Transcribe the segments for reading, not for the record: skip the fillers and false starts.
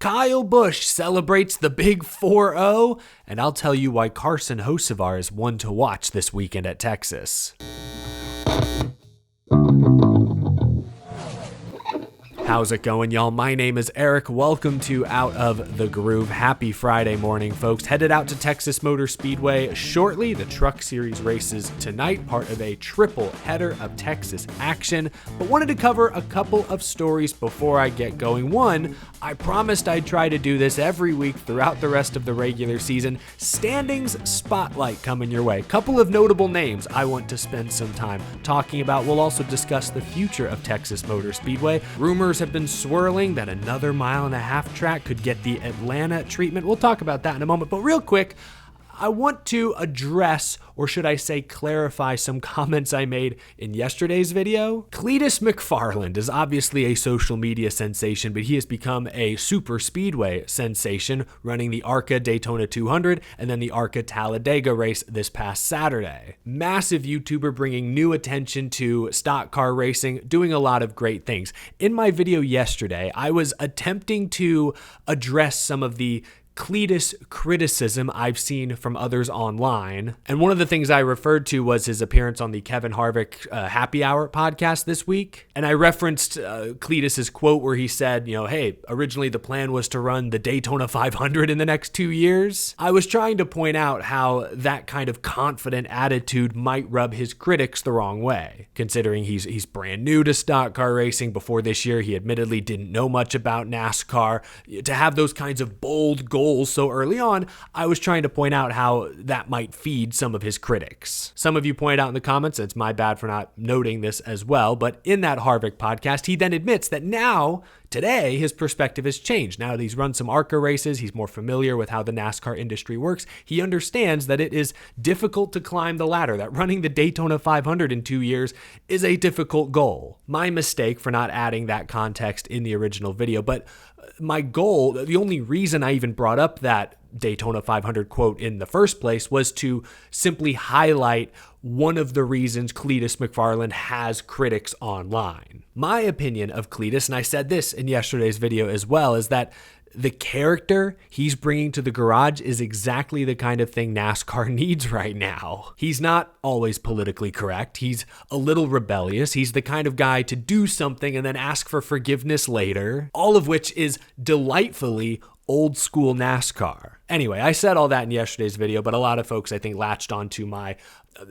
Kyle Busch celebrates the big 4-0, and I'll tell you why Carson Hocevar is one to watch this weekend at Texas. How's it going, y'all? My name is Eric. Welcome to Out of the Groove. Happy Friday morning, folks. Headed out to Texas Motor Speedway shortly. The Truck Series races tonight, part of a triple header of Texas action. But wanted to cover a couple of stories before I get going. One, I promised I'd try to do this every week throughout the rest of the regular season. Standings spotlight coming your way. Couple of notable names I want to spend some time talking about. We'll also discuss the future of Texas Motor Speedway. Rumors have been swirling that another 1.5 mile track could get the Atlanta treatment. We'll talk about that in a moment, but real quick, I want to address, or should I say clarify, some comments I made in yesterday's video. Cleetus McFarland is obviously a social media sensation, but he has become a Superspeedway sensation, running the ARCA Daytona 200 and then the ARCA Talladega race this past Saturday. Massive YouTuber bringing new attention to stock car racing, doing a lot of great things. In my video yesterday, I was attempting to address some of the Cleetus criticism I've seen from others online. And one of the things I referred to was his appearance on the Kevin Harvick Happy Hour podcast this week. And I referenced Cleetus's quote where he said, hey, originally the plan was to run the Daytona 500 in the next 2 years. I was trying to point out how that kind of confident attitude might rub his critics the wrong way, considering he's brand new to stock car racing. Before this year, he admittedly didn't know much about NASCAR. To have those kinds of bold goals so early on, I was trying to point out how that might feed some of his critics. Some of you pointed out in the comments, it's my bad for not noting this as well, but in that Harvick podcast, he then admits that now, today, his perspective has changed. Now that he's run some ARCA races, he's more familiar with how the NASCAR industry works. He understands that it is difficult to climb the ladder, that running the Daytona 500 in 2 years is a difficult goal. My mistake for not adding that context in the original video, but my goal, the only reason I even brought up that Daytona 500 quote in the first place was to simply highlight one of the reasons Cleetus McFarland has critics online. My opinion of Cleetus, and I said this in yesterday's video as well, is that the character he's bringing to the garage is exactly the kind of thing NASCAR needs right now. He's not always politically correct. He's a little rebellious. He's the kind of guy to do something and then ask for forgiveness later, all of which is delightfully old school NASCAR. Anyway, I said all that in yesterday's video, but a lot of folks, I think, latched onto my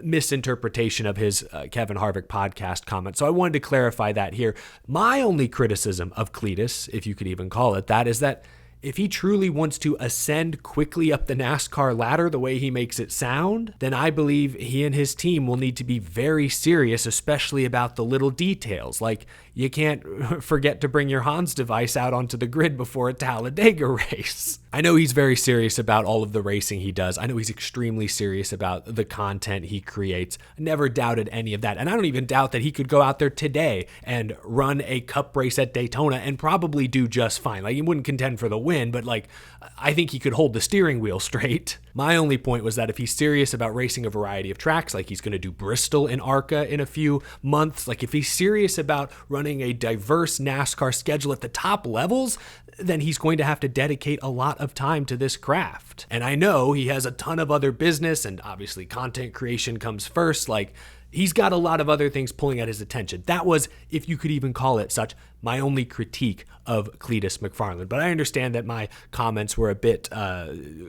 misinterpretation of his Kevin Harvick podcast comment. So I wanted to clarify that here. My only criticism of Cleetus, if you could even call it that, is that if he truly wants to ascend quickly up the NASCAR ladder the way he makes it sound, then I believe he and his team will need to be very serious, especially about the little details. Like, you can't forget to bring your Hans device out onto the grid before a Talladega race. I know he's very serious about all of the racing he does. I know he's extremely serious about the content he creates. I never doubted any of that. And I don't even doubt that he could go out there today and run a cup race at Daytona and probably do just fine. Like, he wouldn't contend for the win, but I think he could hold the steering wheel straight. My only point was that if he's serious about racing a variety of tracks, like he's going to do Bristol in ARCA in a few months, like if he's serious about running a diverse NASCAR schedule at the top levels, then he's going to have to dedicate a lot of time to this craft. And I know he has a ton of other business, and obviously content creation comes first. Like, he's got a lot of other things pulling at his attention. That was, if you could even call it such, my only critique of Cleetus McFarland. But I understand that my comments were a bit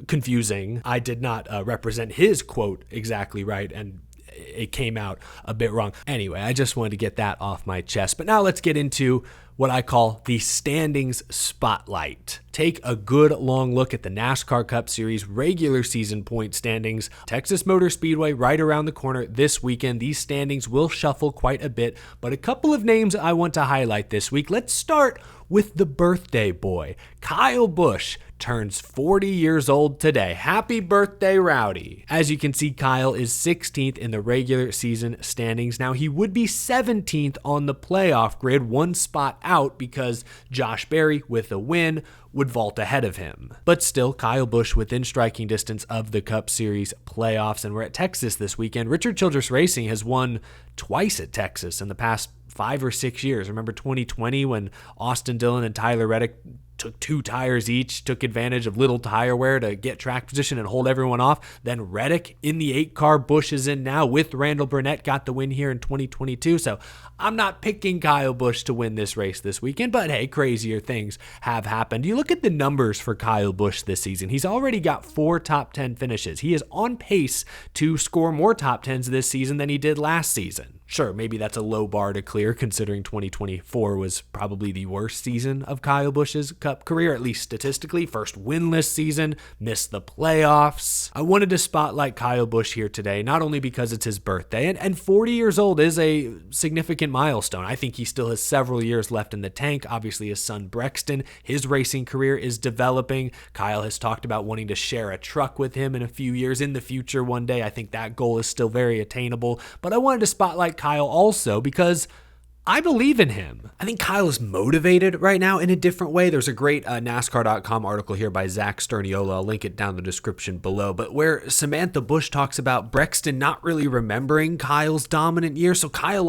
confusing. I did not represent his quote exactly right, and it came out a bit wrong. Anyway, I just wanted to get that off my chest. But now let's get into what I call the standings spotlight. Take a good long look at the NASCAR Cup Series regular season point standings. Texas Motor Speedway right around the corner this weekend. These standings will shuffle quite a bit, but a couple of names I want to highlight this week. Let's start with the birthday boy. Kyle Busch turns 40 years old today. Happy birthday, Rowdy. As you can see, Kyle is 16th in the regular season standings. Now, he would be 17th on the playoff grid, one spot out, because Josh Berry, with a win, would vault ahead of him. But still, Kyle Busch within striking distance of the Cup Series playoffs. And we're at Texas this weekend. Richard Childress Racing has won twice at Texas in the past 5 or 6 years. Remember 2020 when Austin Dillon and Tyler Reddick took 2 tires each, took advantage of little tire wear to get track position and hold everyone off. Then Reddick in the 8 car, Busch is in now with Randall Burnett, got the win here in 2022. So I'm not picking Kyle Busch to win this race this weekend, but hey, crazier things have happened. You look at the numbers for Kyle Busch this season. He's already got 4 top 10 finishes. He is on pace to score more top 10s this season than he did last season. Sure, maybe that's a low bar to clear considering 2024 was probably the worst season of Kyle Busch's Cup career, at least statistically. First winless season, missed the playoffs. I wanted to spotlight Kyle Busch here today, not only because it's his birthday, and 40 years old is a significant milestone. I think he still has several years left in the tank. Obviously, his son Brexton, his racing career is developing. Kyle has talked about wanting to share a truck with him in a few years in the future one day. I think that goal is still very attainable, but I wanted to spotlight Kyle also because I believe in him. I think Kyle is motivated right now in a different way. There's a great NASCAR.com article here by Zach Sterniola. I'll link it down in the description below, but where Samantha Busch talks about Brexton not really remembering Kyle's dominant year. So Kyle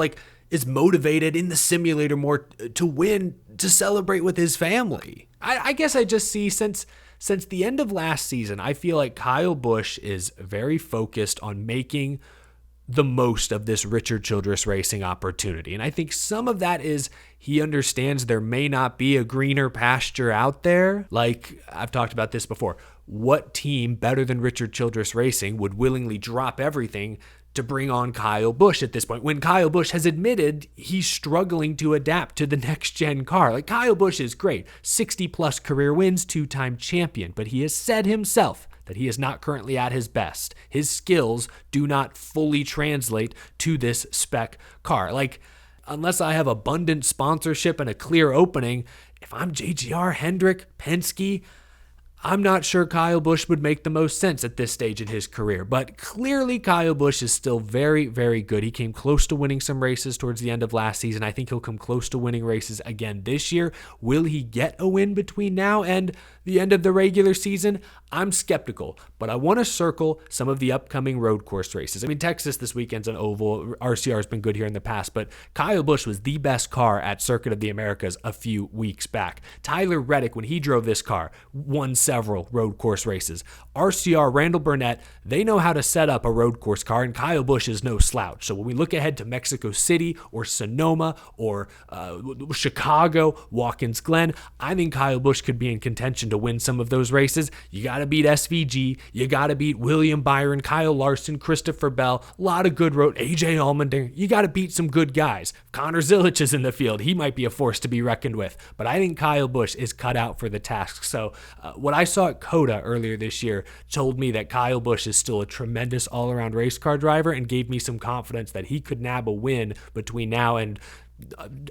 is motivated in the simulator more to win, to celebrate with his family. I guess I just see since the end of last season, I feel like Kyle Busch is very focused on making the most of this Richard Childress Racing opportunity. And I think some of that is he understands there may not be a greener pasture out there. Like I've talked about this before. What team better than Richard Childress Racing would willingly drop everything to bring on Kyle Busch at this point, when Kyle Busch has admitted he's struggling to adapt to the next gen car? Like Kyle Busch is great, 60 plus career wins, 2-time champion, but he has said himself that he is not currently at his best. His skills do not fully translate to this spec car. Like, unless I have abundant sponsorship and a clear opening, if I'm JGR, Hendrick, Penske, I'm not sure Kyle Busch would make the most sense at this stage in his career, but clearly Kyle Busch is still very, very good. He came close to winning some races towards the end of last season. I think he'll come close to winning races again this year. Will he get a win between now and the end of the regular season? I'm skeptical, but I want to circle some of the upcoming road course races. I mean, Texas this weekend's an oval. RCR has been good here in the past, but Kyle Busch was the best car at Circuit of the Americas a few weeks back. Tyler Reddick, when he drove this car, won several road course races. RCR, Randall Burnett, they know how to set up a road course car, and Kyle Busch is no slouch. So when we look ahead to Mexico City or Sonoma or Chicago, Watkins Glen, I think Kyle Busch could be in contention to win some of those races. You got to beat SVG. You got to beat William Byron, Kyle Larson, Christopher Bell. A lot of good road. AJ Allmendinger. You got to beat some good guys. Connor Zilic is in the field. He might be a force to be reckoned with. But I think Kyle Busch is cut out for the task. So what I saw at COTA earlier this year told me that Kyle Busch is still a tremendous all-around race car driver and gave me some confidence that he could nab a win between now and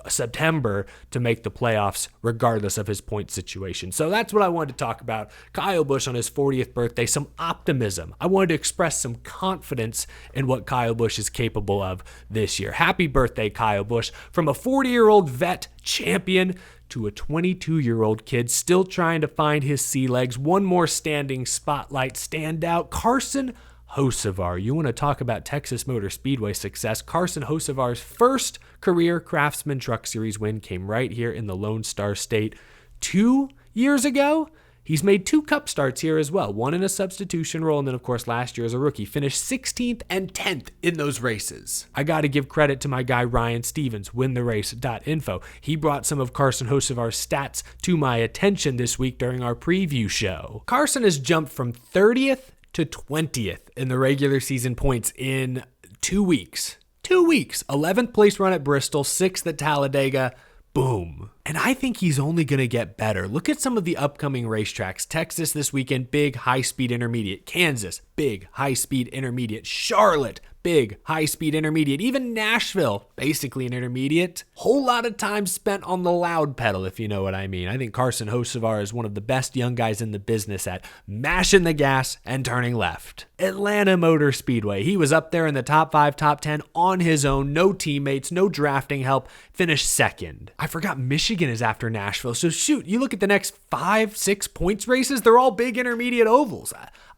September to make the playoffs regardless of his point situation. So that's what I wanted to talk about. Kyle Busch on his 40th birthday, some optimism. I wanted to express some confidence in what Kyle Busch is capable of this year. Happy birthday, Kyle Busch. From a 40-year-old vet champion to a 22-year-old kid still trying to find his sea legs. One more standing spotlight standout, Carson Hocevar. You want to talk about Texas Motor Speedway success. Carson Hocevar's first career Craftsman Truck Series win came right here in the Lone Star State 2 years ago. He's made 2 cup starts here as well, one in a substitution role, and then, of course, last year as a rookie. Finished 16th and 10th in those races. I got to give credit to my guy Ryan Stevens, wintherace.info. He brought some of Carson Hocevar's stats to my attention this week during our preview show. Carson has jumped from 30th to 20th in the regular season points in 2 weeks. 2 weeks. 11th place run at Bristol, 6th at Talladega. Boom. And I think he's only going to get better. Look at some of the upcoming racetracks. Texas this weekend, big high-speed intermediate. Kansas, big high-speed intermediate. Charlotte, big high-speed intermediate. Even Nashville, basically an intermediate. Whole lot of time spent on the loud pedal, if you know what I mean. I think Carson Hocevar is one of the best young guys in the business at mashing the gas and turning left. Atlanta Motor Speedway. He was up there in the top 5, top 10 on his own. No teammates, no drafting help. Finished second. I forgot Michigan is after Nashville. So shoot, you look at the next 5, 6 points races, they're all big intermediate ovals.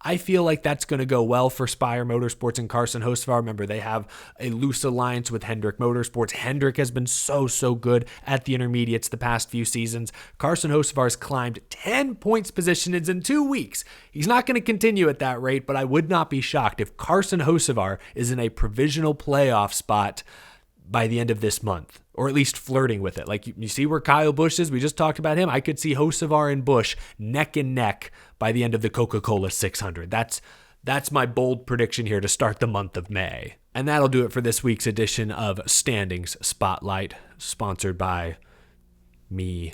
I feel like that's going to go well for Spire Motorsports and Carson Hocevar. Remember, they have a loose alliance with Hendrick Motorsports. Hendrick has been so good at the intermediates the past few seasons. Carson Hocevar's climbed 10 points positions in 2 weeks. He's not going to continue at that rate, but I would not be shocked if Carson Hocevar is in a provisional playoff spot by the end of this month, or at least flirting with it. Like you see where Kyle Busch is, we just talked about him. I could see Hocevar and Busch neck and neck by the end of the Coca-Cola 600. That's my bold prediction here to start the month of May. And that'll do it for this week's edition of Standings Spotlight, sponsored by me.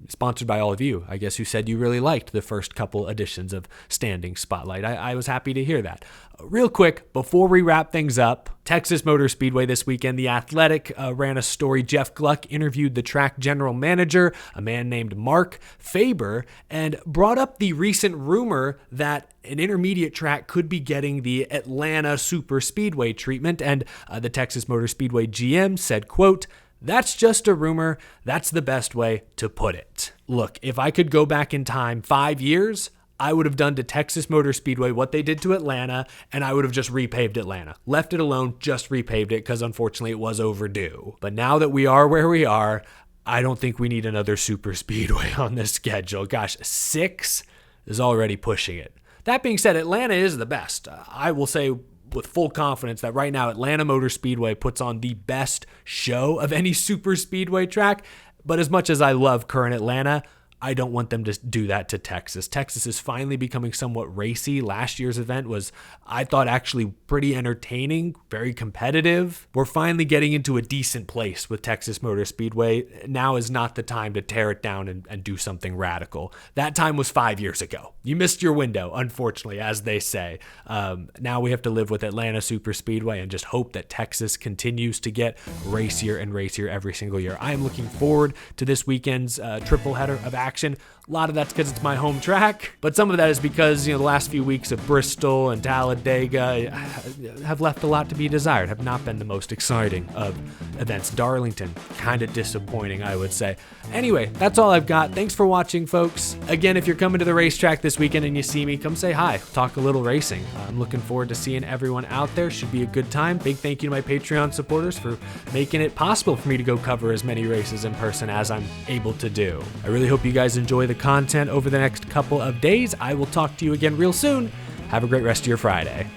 Sponsored by all of you, I guess, who said you really liked the first couple editions of Standing Spotlight. I was happy to hear that. Real quick, before we wrap things up, Texas Motor Speedway this weekend, The Athletic ran a story. Jeff Gluck interviewed the track general manager, a man named Mark Faber, and brought up the recent rumor that an intermediate track could be getting the Atlanta Superspeedway treatment. And the Texas Motor Speedway GM said, quote, "That's just a rumor. That's the best way to put it." Look, if I could go back in time 5 years, I would have done to Texas Motor Speedway what they did to Atlanta, and I would have just repaved Atlanta. Left it alone, just repaved it, because unfortunately it was overdue. But now that we are where we are, I don't think we need another Superspeedway on this schedule. Gosh, 6 is already pushing it. That being said, Atlanta is the best. I will say with full confidence that right now Atlanta Motor Speedway puts on the best show of any super speedway track. But as much as I love current Atlanta, I don't want them to do that to Texas. Texas is finally becoming somewhat racy. Last year's event was, I thought, actually pretty entertaining, very competitive. We're finally getting into a decent place with Texas Motor Speedway. Now is not the time to tear it down and do something radical. That time was 5 years ago. You missed your window, unfortunately, as they say. Now we have to live with Atlanta Super Speedway and just hope that Texas continues to get racier and racier every single year. I am looking forward to this weekend's triple header of action. A lot of that's because it's my home track, but some of that is because, the last few weeks of Bristol and Talladega have left a lot to be desired, have not been the most exciting of events. Darlington, kind of disappointing, I would say. Anyway, that's all I've got. Thanks for watching, folks. Again, if you're coming to the racetrack this weekend and you see me, come say hi, talk a little racing. I'm looking forward to seeing everyone out there. Should be a good time. Big thank you to my Patreon supporters for making it possible for me to go cover as many races in person as I'm able to do. I really hope you guys enjoy the content over the next couple of days. I will talk to you again real soon. Have a great rest of your Friday.